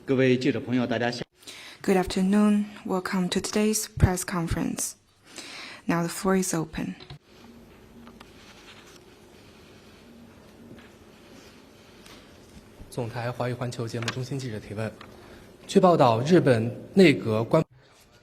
各位记者朋友，大家下。Good afternoon. Welcome to today's press conference. Now the floor is open. 总台华语环球节目中心记者提问：据报道，日本内阁官。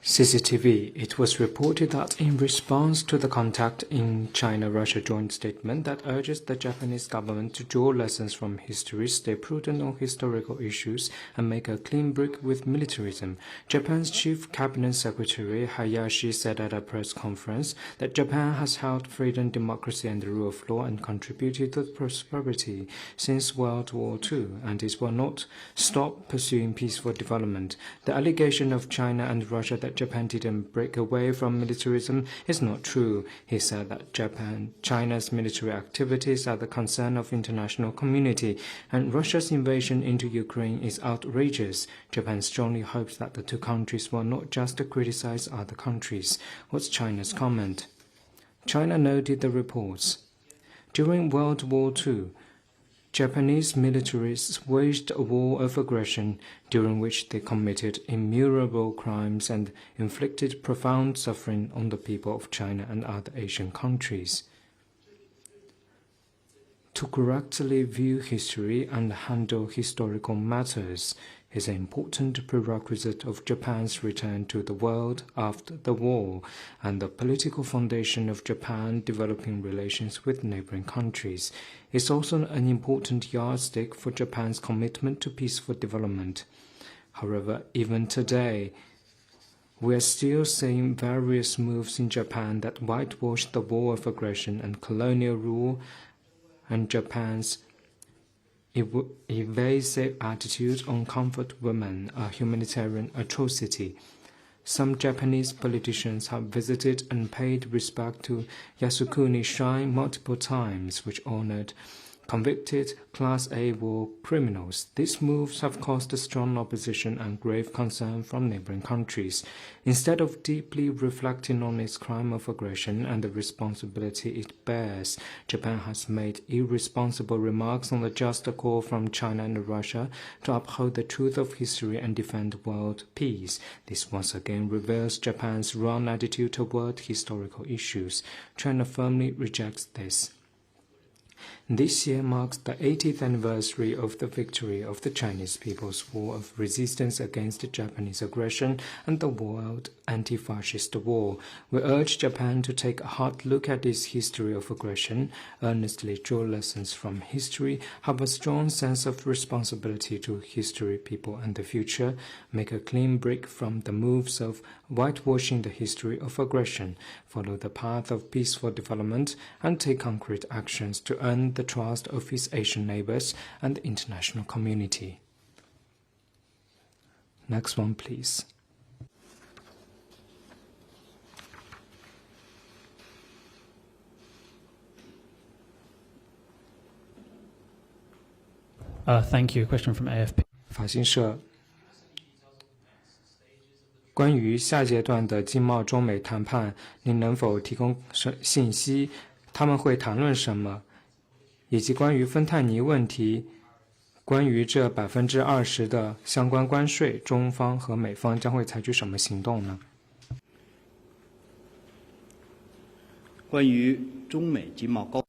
CCTV, it was reported that in response to the contact in China-Russia joint statement that urges the Japanese government to draw lessons from history, stay prudent on historical issues, and make a clean break with militarism, Japan's chief cabinet secretary Hayashi said at a press conference that Japan has held freedom, democracy, and the rule of law and contributed to prosperity since World War II, and it will not stop pursuing peaceful development. The allegation of China and Russia that Japan didn't break away from militarism is not true. He said that China's military activities are the concern of international community, and Russia's invasion into Ukraine is outrageous. Japan strongly hopes that the two countries will not just criticize other countries. What's China's comment? China noted the reports. During World War II, Japanese militarists waged a war of aggression during which they committed innumerable crimes and inflicted profound suffering on the people of China and other Asian countries. To correctly view history and handle historical matters is an important prerequisite of Japan's return to the world after the war and the political foundation of Japan developing relations with neighboring countries. It's also an important yardstick for Japan's commitment to peaceful development. However, even today, we are still seeing various moves in Japan that whitewash the war of aggression and colonial rule and Japan's evasive attitude on comfort women, a humanitarian atrocity. Some Japanese politicians have visited and paid respect to Yasukuni Shrine multiple times, which honored convicted Class A war criminals. These moves have caused strong opposition and grave concern from neighboring countries. Instead of deeply reflecting on its crime of aggression and the responsibility it bears, Japan has made irresponsible remarks on the just call from China and Russia to uphold the truth of history and defend world peace. This once again reveals Japan's wrong attitude toward historical issues. China firmly rejects this. This year marks the 80th anniversary of the victory of the Chinese People's War of Resistance against Japanese aggression and the World Anti-Fascist War. We urge Japan to take a hard look at its history of aggression, earnestly draw lessons from history, have a strong sense of responsibility to history, people, and the future, make a clean break from the moves of whitewashing the history of aggression, follow the path of peaceful development, and take concrete actions to earn the trust of its Asian neighbors and the international community. Next one, please. Thank you. Question from AFP. 法新社关于下阶段的经贸中美谈判，您能否提供信息？他们会谈论什么？以及关于芬太尼问题，关于这20%的相关关税，中方和美方将会采取什么行动呢？关于中美经贸高。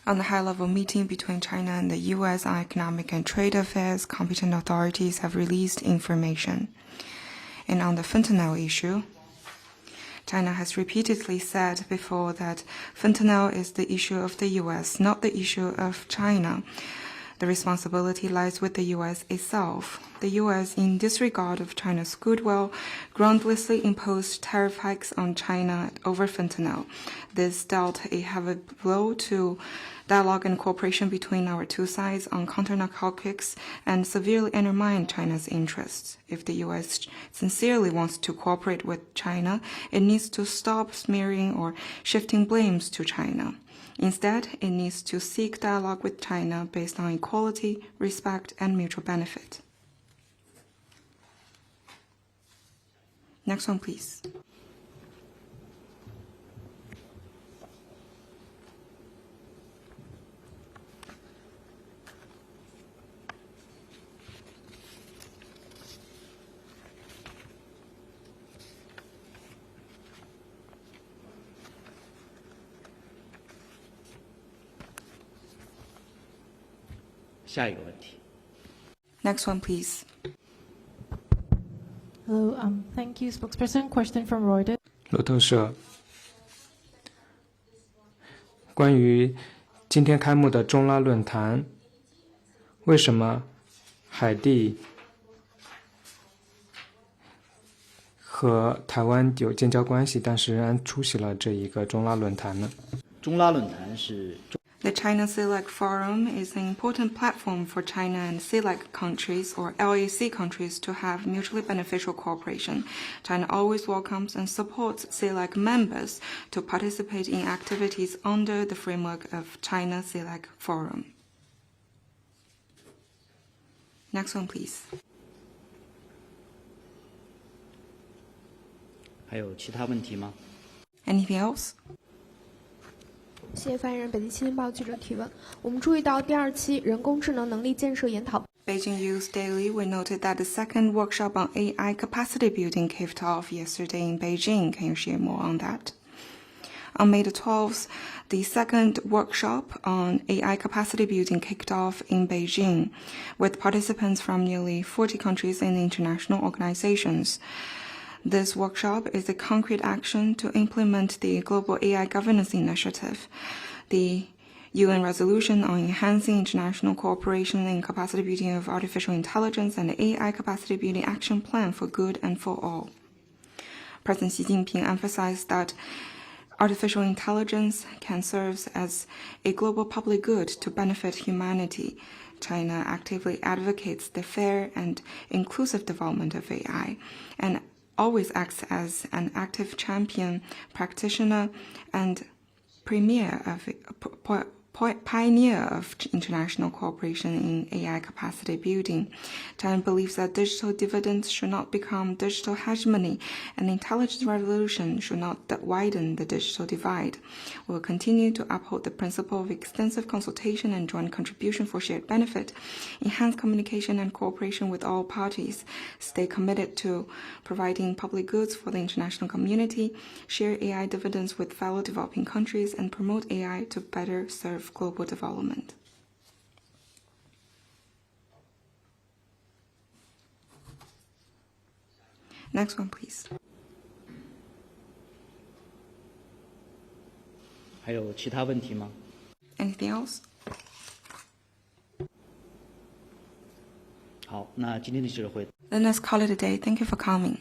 On the high-level meeting between China and the U.S. on economic and trade affairs, competent authorities have released information. And on the fentanyl issue, China has repeatedly said before that fentanyl is the issue of the U.S., not the issue of China. The responsibility lies with the U.S. itself. The U.S., in disregard of China's goodwill, groundlessly imposed tariff hikes on China over fentanyl. This dealt a heavy blow to dialogue and cooperation between our two sides on counter-narcotics and severely undermined China's interests. If the U.S. sincerely wants to cooperate with China, it needs to stop smearing or shifting blames to China. Instead, it needs to seek dialogue with China based on equality, respect, and mutual benefit. Next one, please. 下一个问题。 Next one, please. Hello, thank you, spokesperson. Question from Reuters. 路透社，关于今天开幕的中拉论坛，为什么海地和台湾有建交关系，但是仍然出席了这一个中拉论坛呢？中拉论坛是 The China-Seac Forum is an important platform for China and Seac countries or LAC countries to have mutually beneficial cooperation. China always welcomes and supports Seac members to participate in activities under the framework of China-Seac Forum. Next one, please. 还有其他问题吗？ Anything else? 谢谢发言人。北京新闻报记者提问：我们注意到第2期人工智能能力建设研讨。 Beijing News Daily, we noted that the second workshop on AI capacity building kicked off yesterday in Beijing. Can you share more on that? On May the 12th, the second workshop on AI capacity building kicked off in Beijing, with participants from nearly 40 countries and international organizations. This workshop is a concrete action to implement the Global AI Governance Initiative, the UN resolution on enhancing international cooperation in capacity building of artificial intelligence, and the AI capacity building action plan for good and for all. President Xi Jinping emphasized that artificial intelligence can serve as a global public good to benefit humanity. China actively advocates the fair and inclusive development of AI and always acts as an active champion, practitioner, and pioneer of international cooperation in AI capacity building. China believes that digital dividends should not become digital hegemony, and the intelligence revolution should not widen the digital divide. We will continue to uphold the principle of extensive consultation and joint contribution for shared benefit, enhance communication and cooperation with all parties, stay committed to providing public goods for the international community, share AI dividends with fellow developing countries, and promote AI to better serve global development. Next one, please. 还有其他问题吗？ Anything else? 好，那今天的记者会。 Then let's call it a day. Thank you for coming.